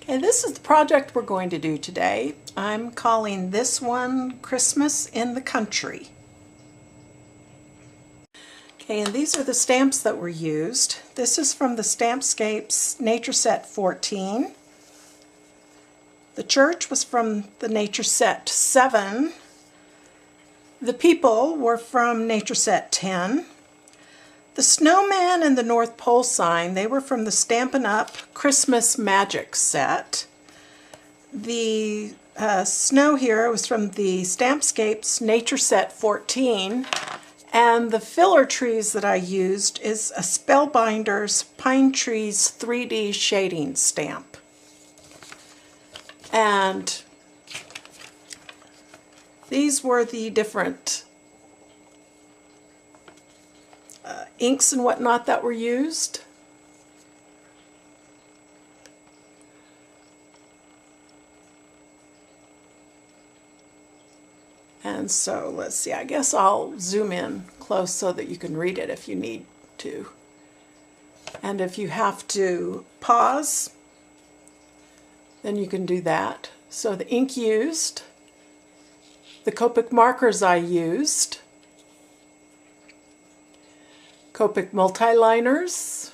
Okay, this is the project we're going to do today. I'm calling this one Christmas in the Country. Okay, and these are the stamps that were used. This is from the Stampscapes Nature Set 14. The church was from the Nature Set 7. The people were from Nature Set 10. The snowman and the North Pole sign, they were from the Stampin' Up Christmas Magic set. The snow here was from the Stampscapes Nature Set 14. And the filler trees that I used is a Spellbinders Pine Trees 3D shading stamp. And these were the different inks and whatnot that were used. And so let's see, I guess I'll zoom in close so that you can read it if you need to. And if you have to pause, then you can do that. So the ink used, the Copic markers I used, Copic multiliners,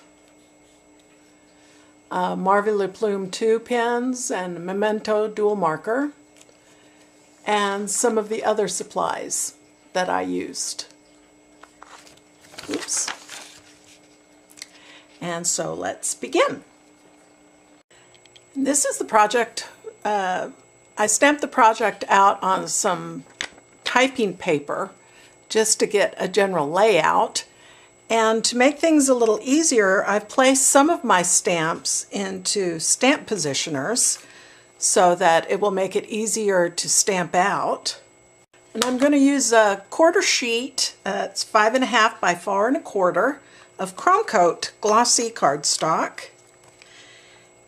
Marvy Le Plume 2 pens, and Memento dual marker, and some of the other supplies that I used. Oops. And so let's begin. This is the project. I stamped the project out on some typing paper just to get a general layout. And to make things a little easier, I've placed some of my stamps into stamp positioners so that it will make it easier to stamp out. And I'm going to use a quarter sheet, it's 5.5 by 4.25 of Chrome Coat glossy cardstock.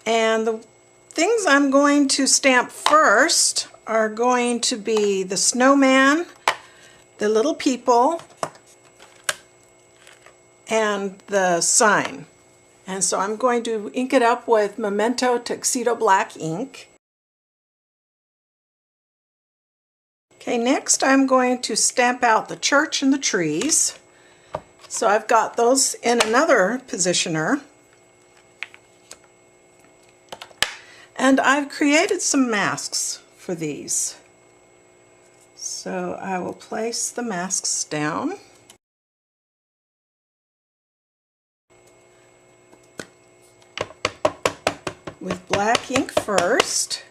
And the things I'm going to stamp first are going to be the snowman, the little people, and the sign. And so I'm going to ink it up with Memento Tuxedo Black ink. Okay, next I'm going to stamp out the church and the trees. So I've got those in another positioner. And I've created some masks for these. So I will place the masks down. With black ink first.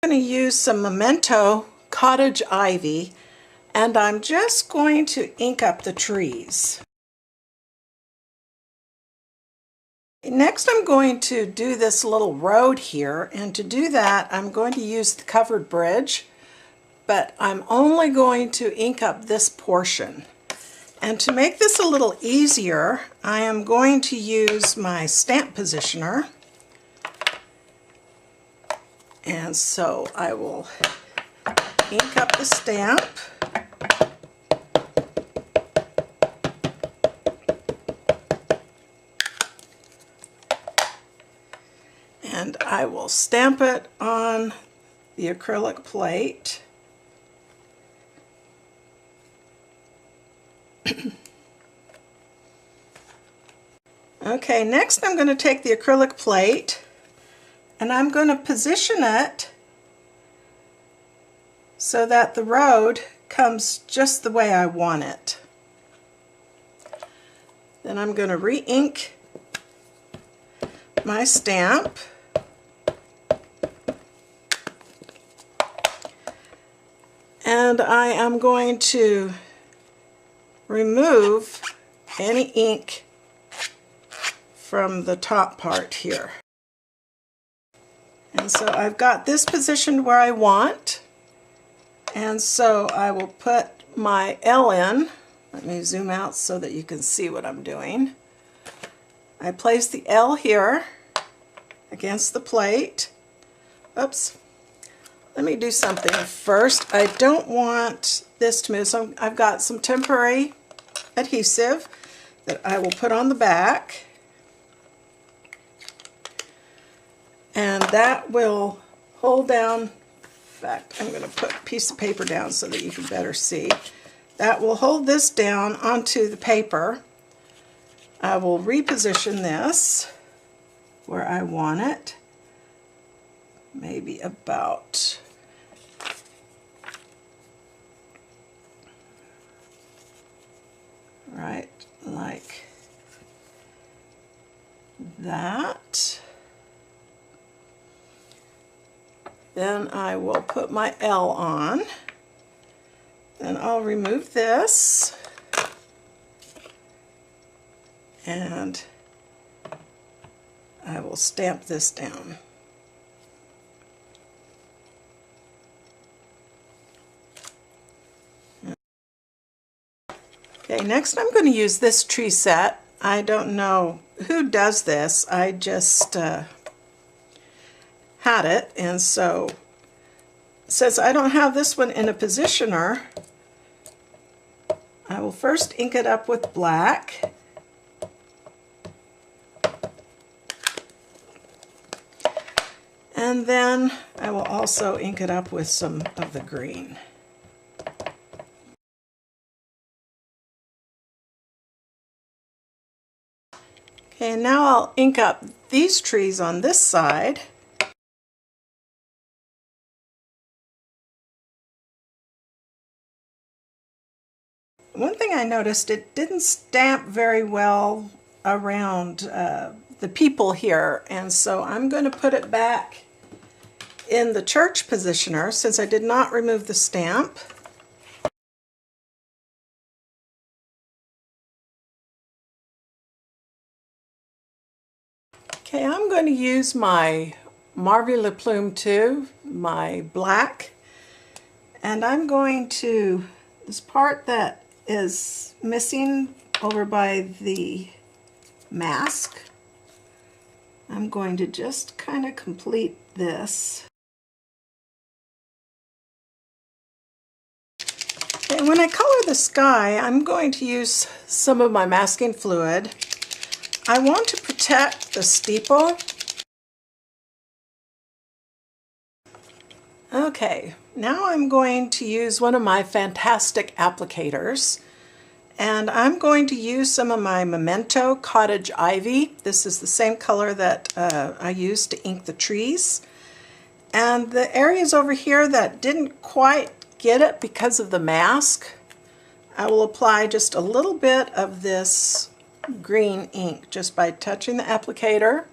I'm going to use some Memento Cottage Ivy, and I'm just going to ink up the trees. Next I'm going to do this little road here, and to do that I'm going to use the covered bridge, but I'm only going to ink up this portion. And to make this a little easier, I am going to use my stamp positioner. And so I will ink up the stamp. And I will stamp it on the acrylic plate. Okay, next I'm going to take the acrylic plate and I'm going to position it so that the road comes just the way I want it. Then I'm going to re-ink my stamp. And I am going to remove any ink from the top part here. And so I've got this positioned where I want, and so I will put my L in. Let me zoom out so that you can see what I'm doing. I place the L here against the plate. Oops. Let me do something first. I don't want this to move, so I've got some temporary adhesive that I will put on the back. And that will hold down, in fact, I'm going to put a piece of paper down so that you can better see. That will hold this down onto the paper. I will reposition this where I want it, maybe about right like that. Then I will put my L on. Then I'll remove this and I will stamp this down. Okay, next I'm going to use this tree set. I don't know who does this. I just had it, and so since I don't have this one in a positioner, I will first ink it up with black. And then I will also ink it up with some of the green. Okay, and now I'll ink up these trees on this side. One thing I noticed, it didn't stamp very well around the people here, and so I'm going to put it back in the church positioner since I did not remove the stamp. Okay, I'm going to use my Marvy Le Plume 2, my black, and I'm going to, this part that is missing over by the mask, I'm going to just kind of complete this. And when I color the sky, I'm going to use some of my masking fluid. I want to protect the steeple. Okay, now I'm going to use one of my fantastic applicators, and I'm going to use some of my Memento Cottage Ivy. This is the same color that I used to ink the trees. And the areas over here that didn't quite get it because of the mask, I will apply just a little bit of this green ink just by touching the applicator.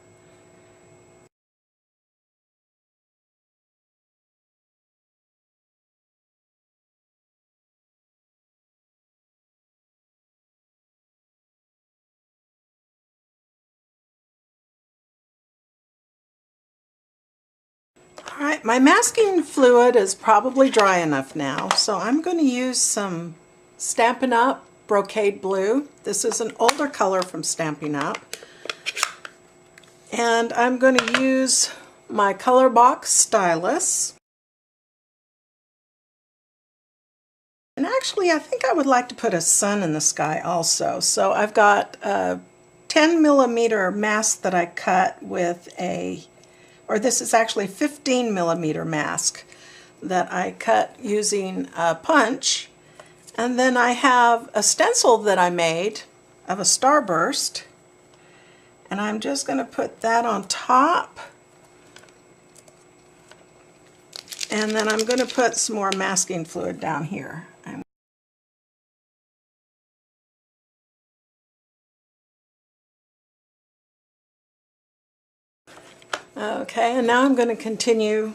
Alright, my masking fluid is probably dry enough now, so I'm going to use some Stampin' Up! Brocade Blue. This is an older color from Stampin' Up. And I'm going to use my color box stylus. And actually, I think I would like to put a sun in the sky also. So I've got a 10 millimeter mask that I cut with a, or this is actually 15 millimeter mask that I cut using a punch. And then I have a stencil that I made of a starburst, and I'm just going to put that on top, and then I'm going to put some more masking fluid down here. Okay, and now I'm going to continue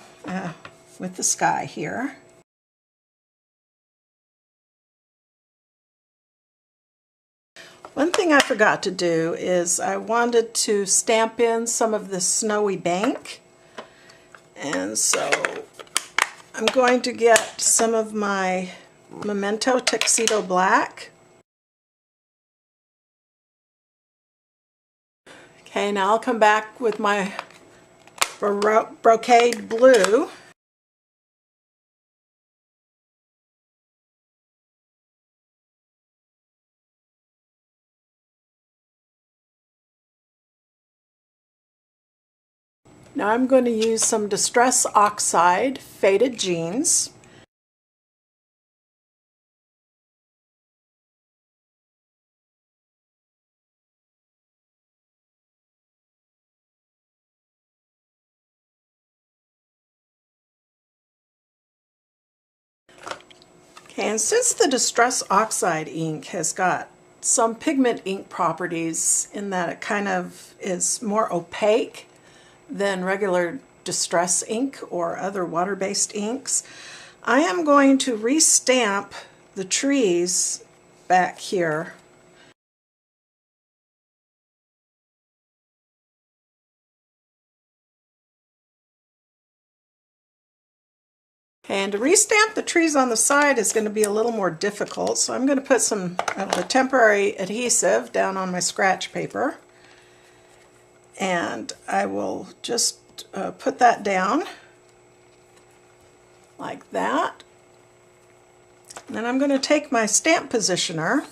with the sky here. One thing I forgot to do is I wanted to stamp in some of the snowy bank, and so I'm going to get some of my Memento Tuxedo Black. Okay, now I'll come back with my Brocade Blue. Now I'm going to use some Distress Oxide Faded Jeans. Okay, and since the Distress Oxide ink has got some pigment ink properties in that it kind of is more opaque than regular Distress ink or other water-based inks, I am going to restamp the trees back here. And to restamp the trees on the side is going to be a little more difficult, so I'm going to put some of the temporary adhesive down on my scratch paper. And I will just put that down like that. And then I'm going to take my stamp positioner.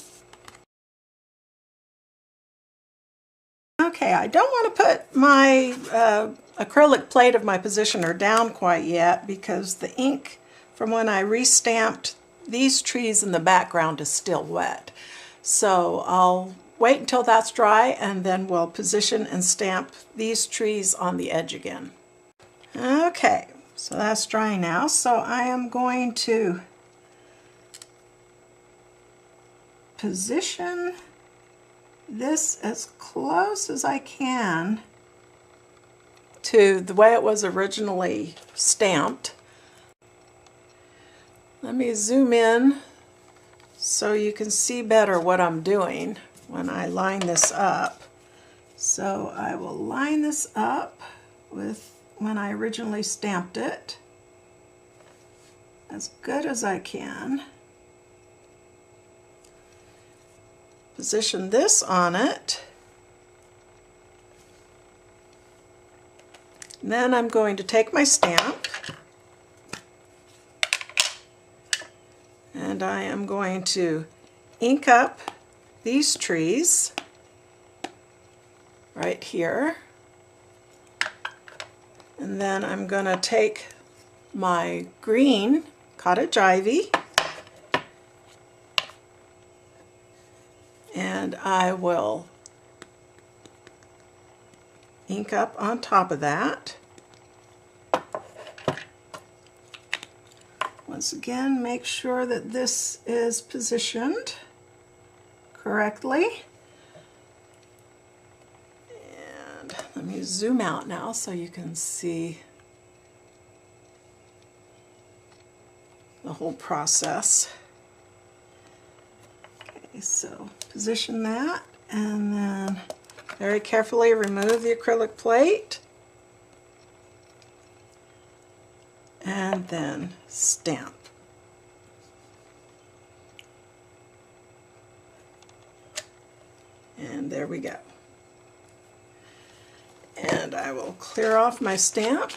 Okay, I don't want to put my acrylic plate of my positioner down quite yet because the ink from when I restamped these trees in the background is still wet. So I'll wait until that's dry and then we'll position and stamp these trees on the edge again. Okay, so that's dry now. So I am going to position this as close as I can to the way it was originally stamped. Let me zoom in so you can see better what I'm doing when I line this up. So I will line this up with when I originally stamped it as good as I can. Position this on it. And then I'm going to take my stamp and I am going to ink up these trees right here. And then I'm going to take my green cottage ivy and I will ink up on top of that. Once again, make sure that this is positioned correctly. And let me zoom out now so you can see the whole process. Okay, so position that and then very carefully remove the acrylic plate and then stamp. And there we go. And I will clear off my stamp.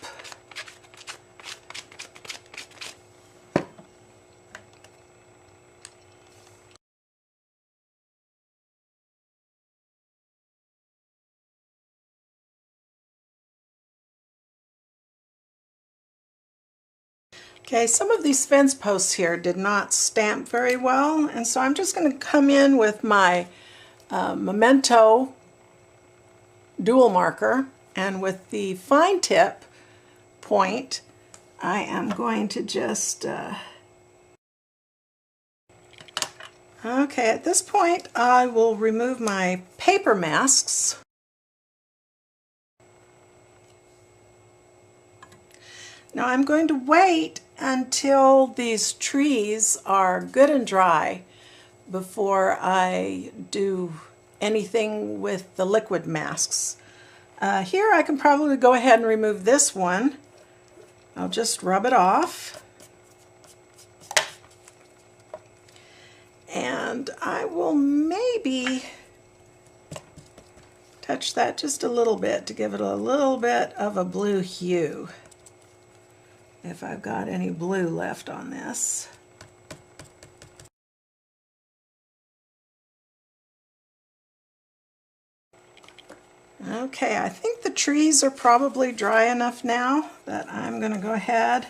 Okay, some of these fence posts here did not stamp very well, and so I'm just going to come in with my Memento dual marker, and with the fine tip point, I am going to just... Okay, at this point, I will remove my paper masks. Now I'm going to wait until these trees are good and dry before I do anything with the liquid masks. Here I can probably go ahead and remove this one. I'll just rub it off. And I will maybe touch that just a little bit to give it a little bit of a blue hue, if I've got any blue left on this. Okay, I think the trees are probably dry enough now that I'm going to go ahead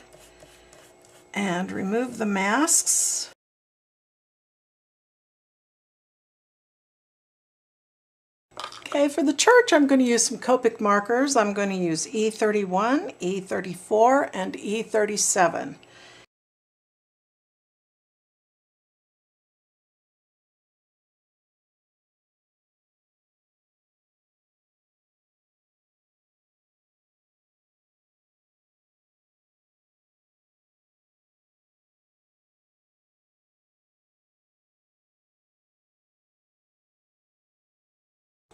and remove the masks. Okay, for the church I'm going to use some Copic markers. I'm going to use E31, E34, and E37.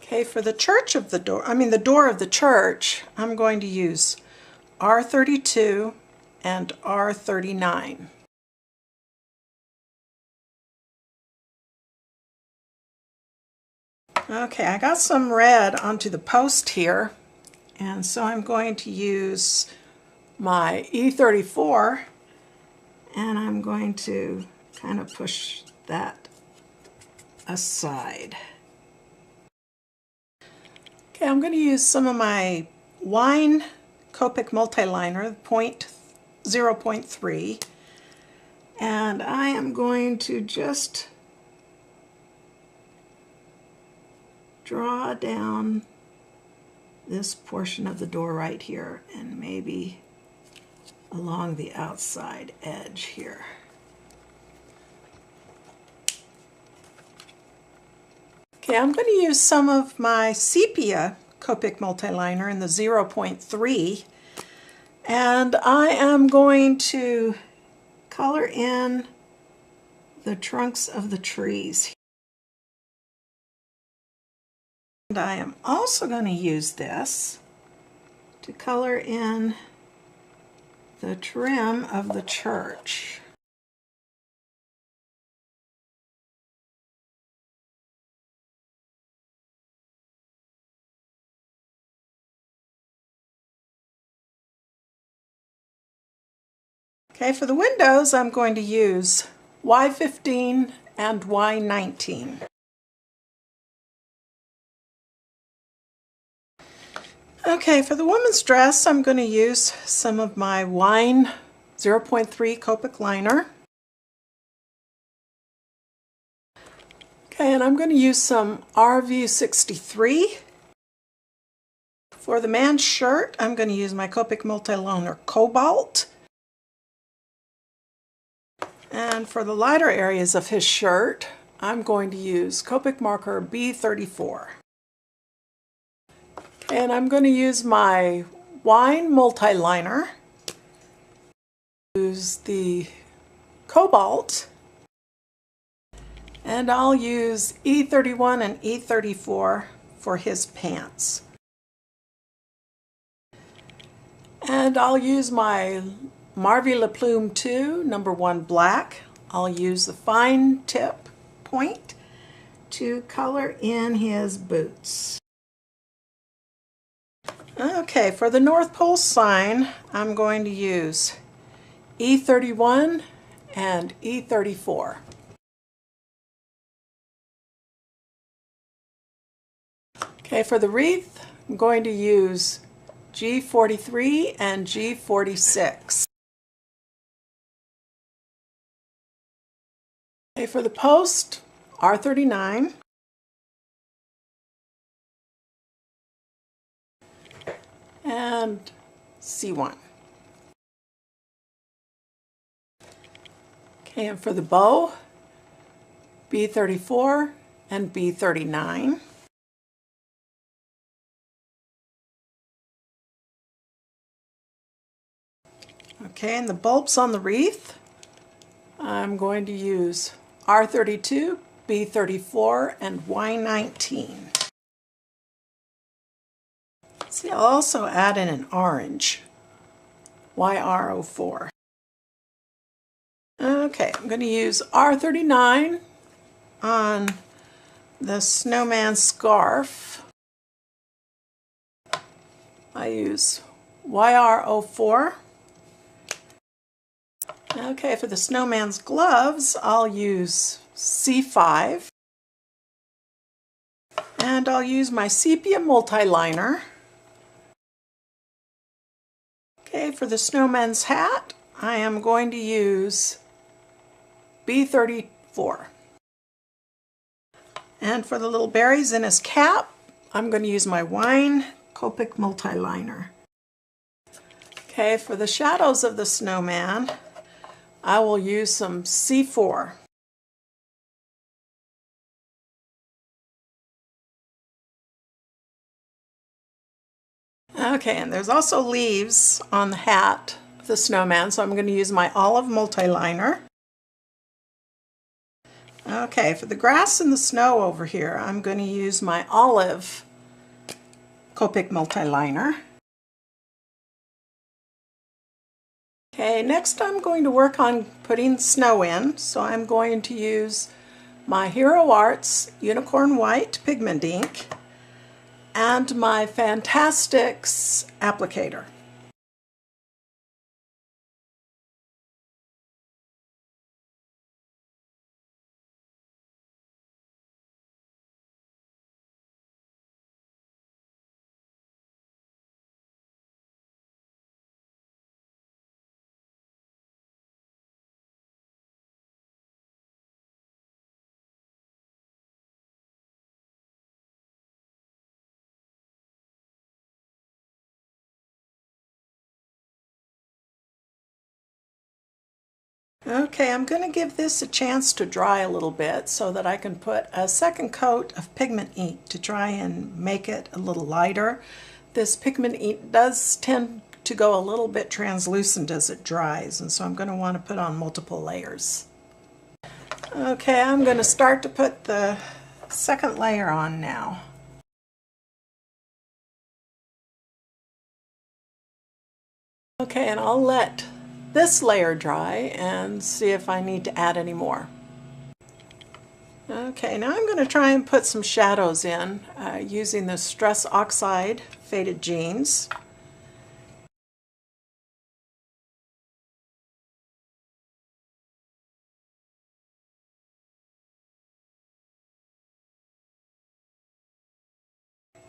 Okay, for the church of the door, the door of the church, I'm going to use R32 and R39. Okay, I got some red onto the post here, and so I'm going to use my E34, and I'm going to kind of push that aside. Okay, I'm going to use some of my wine Copic multiliner, 0.3, and I am going to just draw down this portion of the door right here and maybe along the outside edge here. Okay, I'm going to use some of my sepia Copic multiliner in the 0.3, and I am going to color in the trunks of the trees. And I am also going to use this to color in the trim of the church. Okay, for the windows I'm going to use Y15 and Y19. Okay, for the woman's dress I'm going to use some of my wine 0.3 Copic liner. Okay, and I'm going to use some RV63. For the man's shirt I'm going to use my Copic multiliner Cobalt. And for the lighter areas of his shirt, I'm going to use Copic marker B34. And I'm going to use my wine multiliner. Use the Cobalt. And I'll use E31 and E34 for his pants. And I'll use my Marvy Le Plume 2, number 1 black. I'll use the fine tip point to color in his boots. Okay, for the North Pole sign, I'm going to use E31 and E34. Okay, for the wreath, I'm going to use G43 and G46. Okay, for the post, R39. And C1. Okay, and for the bow, B34 and B39. Okay, and the bulbs on the wreath, I'm going to use R32, B34, and Y19. See, I'll also add in an orange, YR04. Okay, I'm going to use R39 on the snowman scarf. I use YR04. Okay, for the snowman's gloves, I'll use C5. And I'll use my sepia multi-liner. Okay, for the snowman's hat, I am going to use B34. And for the little berries in his cap, I'm going to use my wine Copic multi-liner. Okay, for the shadows of the snowman, I will use some C4. Okay, and there's also leaves on the hat of the snowman, so I'm going to use my olive multi-liner. Okay, for the grass and the snow over here, I'm going to use my olive Copic multi-liner. Okay, next I'm going to work on putting snow in, so I'm going to use my Hero Arts Unicorn White pigment ink and my Fantastics applicator. Okay, I'm going to give this a chance to dry a little bit so that I can put a second coat of pigment ink to try and make it a little lighter. This pigment ink does tend to go a little bit translucent as it dries, and so I'm going to want to put on multiple layers. Okay, I'm going to start to put the second layer on now. Okay, and I'll let this layer dry and see if I need to add any more. Okay, now I'm going to try and put some shadows in using the Stress Oxide Faded Jeans.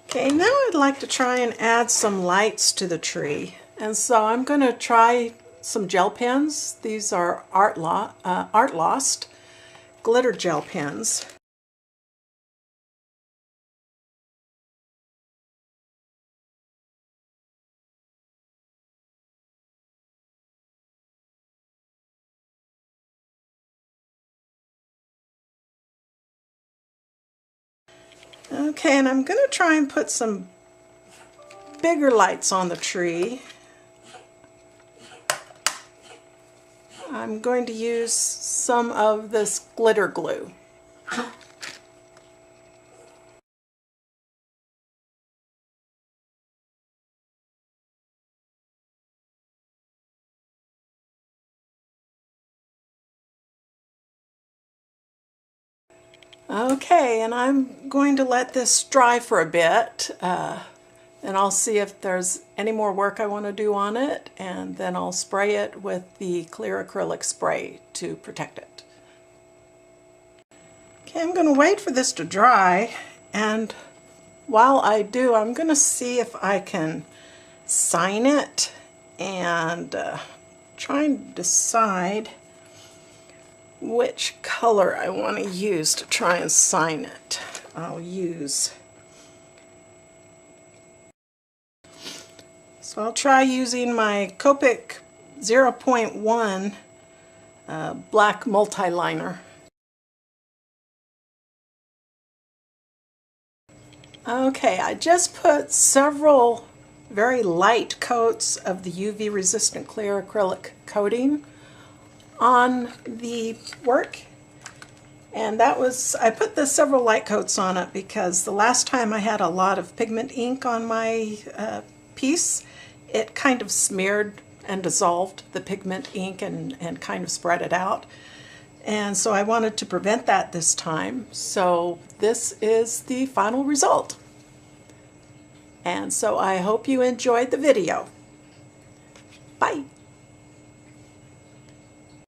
Okay, now I'd like to try and add some lights to the tree. And so I'm going to try some gel pens. These are Art Lost glitter gel pens. Okay, and I'm going to try and put some bigger lights on the tree. I'm going to use some of this glitter glue. Okay, and I'm going to let this dry for a bit, and I'll see if there's any more work I want to do on it, and then I'll spray it with the clear acrylic spray to protect it. Okay, I'm going to wait for this to dry, and while I do, I'm going to see if I can sign it and try and decide which color I want to use to try and sign it. I'll use, so I'll try using my Copic 0.1 black multi-liner. Okay, I just put several very light coats of the UV resistant clear acrylic coating on the work, and that was, I put the several light coats on it because the last time I had a lot of pigment ink on my piece, it kind of smeared and dissolved the pigment ink and kind of spread it out, and so I wanted to prevent that this time. So this is the final result, and so I hope you enjoyed the video. Bye.